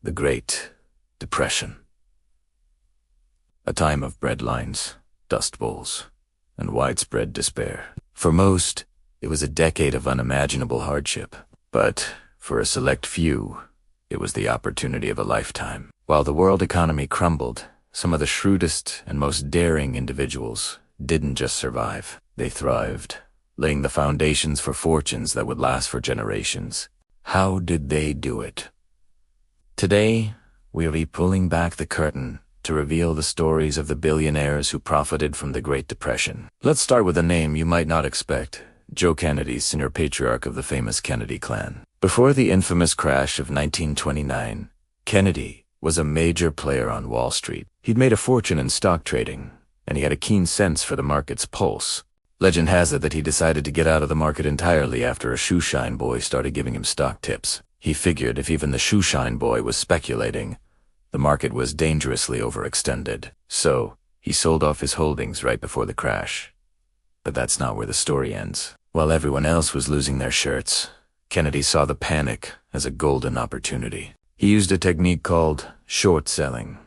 The Great Depression. A time of breadlines, dust bowls, and widespread despair. For most, it was a decade of unimaginable hardship. But for a select few, it was the opportunity of a lifetime. While the world economy crumbled, some of the shrewdest and most daring individuals didn't just survive. They thrived, laying the foundations for fortunes that would last for generations. How did they do it? Today, we'll be pulling back the curtain to reveal the stories of the billionaires who profited from the Great Depression. Let's start with a name you might not expect: Joe Kennedy, senior patriarch of the famous Kennedy clan. Before the infamous crash of 1929, Kennedy was a major player on Wall Street. He'd made a fortune in stock trading, and he had a keen sense for the market's pulse. Legend has it that he decided to get out of the market entirely after a shoeshine boy started giving him stock tips. He figured if even the shoeshine boy was speculating, the market was dangerously overextended. So, he sold off his holdings right before the crash. But that's not where the story ends. While everyone else was losing their shirts, Kennedy saw the panic as a golden opportunity. He used a technique called short selling.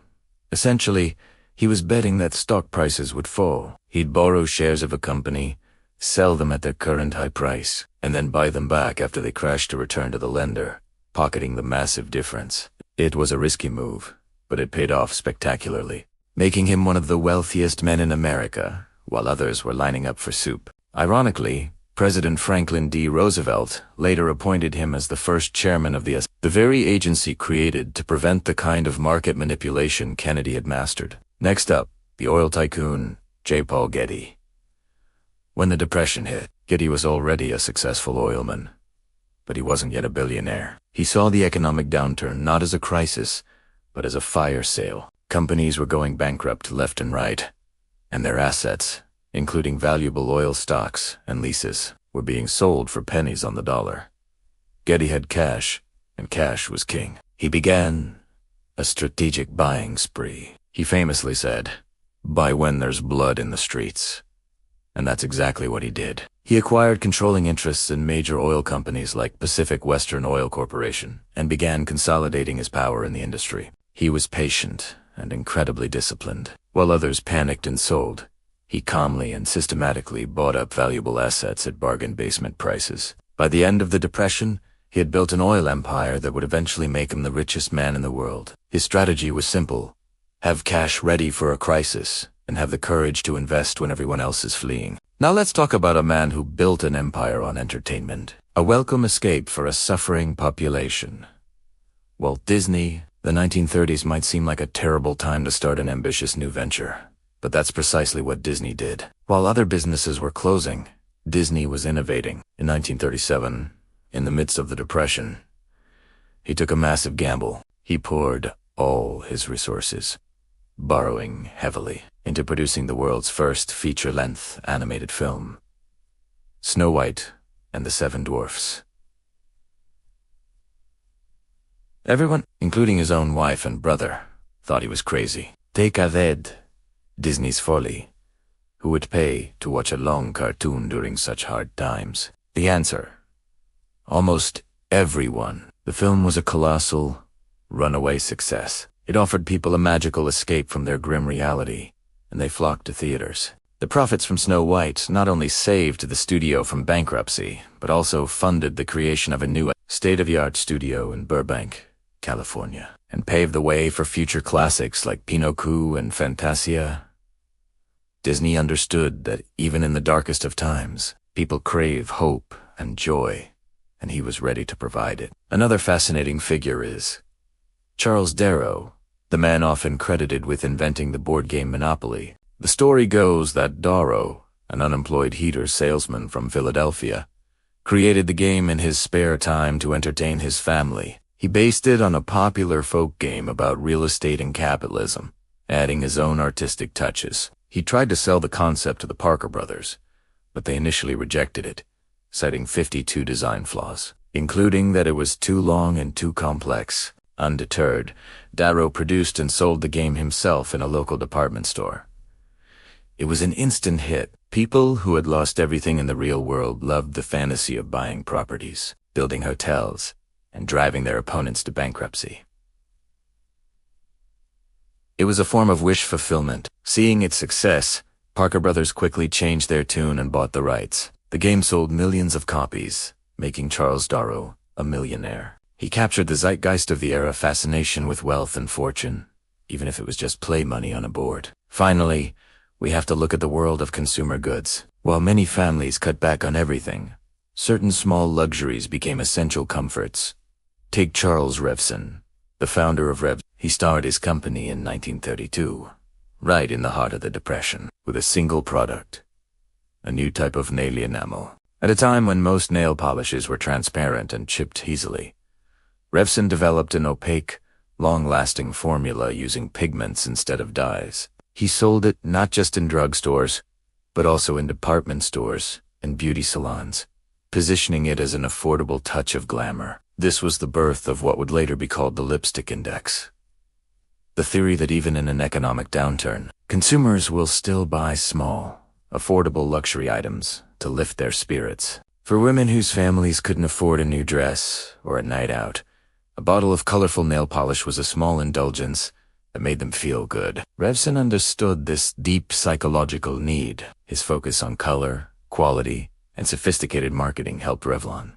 Essentially, he was betting that stock prices would fall. He'd borrow shares of a company, sell them at their current high price, and then buy them back after they crashed to return to the lender, pocketing the massive difference. It was a risky move, but it paid off spectacularly, making him one of the wealthiest men in America, while others were lining up for soup. Ironically, President Franklin D. Roosevelt later appointed him as the first chairman of the very agency created to prevent the kind of market manipulation Kennedy had mastered. Next up, the oil tycoon, J. Paul Getty. When the Depression hit, Getty was already a successful oilman, but he wasn't yet a billionaire. He saw the economic downturn not as a crisis, but as a fire sale. Companies were going bankrupt left and right, and their assets, including valuable oil stocks and leases, were being sold for pennies on the dollar. Getty had cash, and cash was king. He began a strategic buying spree. He famously said, "Buy when there's blood in the streets." And that's exactly what he did. He acquired controlling interests in major oil companies like Pacific Western Oil Corporation and began consolidating his power in the industry. He was patient and incredibly disciplined. While others panicked and sold, he calmly and systematically bought up valuable assets at bargain basement prices. By the end of the Depression, he had built an oil empire that would eventually make him the richest man in the world. His strategy was simple: have cash ready for a crisis, and have the courage to invest when everyone else is fleeing. Now let's talk about a man who built an empire on entertainment, a welcome escape for a suffering population. Walt Disney. The 1930s might seem like a terrible time to start an ambitious new venture, but that's precisely what Disney did. While other businesses were closing, Disney was innovating. In 1937, in the midst of the Depression, he took a massive gamble. He poured all his resources, borrowing heavily, into producing the world's first feature-length animated film, Snow White and the Seven Dwarfs. Everyone, including his own wife and brother, thought he was crazy. Take Aved, Disney's folly. Who would pay to watch a long cartoon during such hard times? The answer: almost everyone. The film was a colossal, runaway success. It offered people a magical escape from their grim reality, and they flocked to theaters. The profits from Snow White not only saved the studio from bankruptcy, but also funded the creation of a new state-of-the-art studio in Burbank, California, and paved the way for future classics like Pinocchio and Fantasia. Disney understood that even in the darkest of times, people crave hope and joy, and he was ready to provide it. Another fascinating figure is Charles Darrow, the man often credited with inventing the board game Monopoly. The story goes that Darrow, an unemployed heater salesman from Philadelphia, created the game in his spare time to entertain his family. He based it on a popular folk game about real estate and capitalism, adding his own artistic touches. He tried to sell the concept to the Parker brothers, but they initially rejected it, citing 52 design flaws, including that it was too long and too complex. Undeterred, Darrow produced and sold the game himself in a local department store. It was an instant hit. People who had lost everything in the real world loved the fantasy of buying properties, building hotels, and driving their opponents to bankruptcy. It was a form of wish fulfillment. Seeing its success, Parker Brothers quickly changed their tune and bought the rights. The game sold millions of copies, making Charles Darrow a millionaire. He captured the zeitgeist of the era, fascination with wealth and fortune, even if it was just play money on a board. Finally, we have to look at the world of consumer goods. While many families cut back on everything, certain small luxuries became essential comforts. Take Charles Revson, the founder of Revson. He started his company in 1932, right in the heart of the Depression, with a single product, a new type of nail enamel. At a time when most nail polishes were transparent and chipped easily, Revson developed an opaque, long-lasting formula using pigments instead of dyes. He sold it not just in drugstores, but also in department stores and beauty salons, positioning it as an affordable touch of glamour. This was the birth of what would later be called the lipstick index. The theory that even in an economic downturn, consumers will still buy small, affordable luxury items to lift their spirits. For women whose families couldn't afford a new dress or a night out, a bottle of colorful nail polish was a small indulgence that made them feel good. Revson understood this deep psychological need. His focus on color, quality, and sophisticated marketing helped Revlon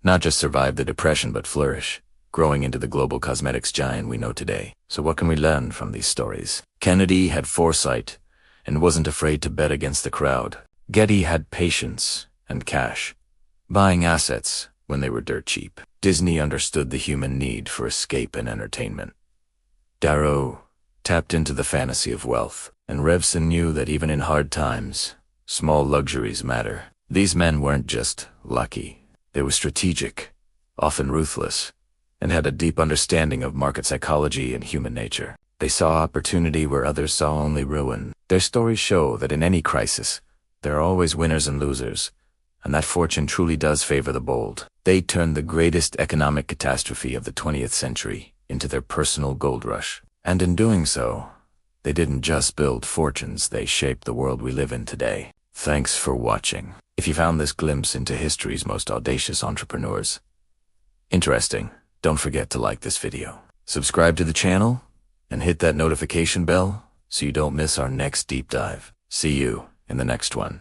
not just survive the Depression but flourish, growing into the global cosmetics giant we know today. So what can we learn from these stories? Kennedy had foresight and wasn't afraid to bet against the crowd. Getty had patience and cash, buying assets when they were dirt cheap. Disney understood the human need for escape and entertainment. Darrow tapped into the fantasy of wealth, and Revson knew that even in hard times, small luxuries matter. These men weren't just lucky. They were strategic, often ruthless, and had a deep understanding of market psychology and human nature. They saw opportunity where others saw only ruin. Their stories show that in any crisis, there are always winners and losers, and that fortune truly does favor the bold. They turned the greatest economic catastrophe of the 20th century into their personal gold rush. And in doing so, they didn't just build fortunes, they shaped the world we live in today. Thanks for watching. If you found this glimpse into history's most audacious entrepreneurs interesting, don't forget to like this video, subscribe to the channel, and hit that notification bell so you don't miss our next deep dive. See you in the next one.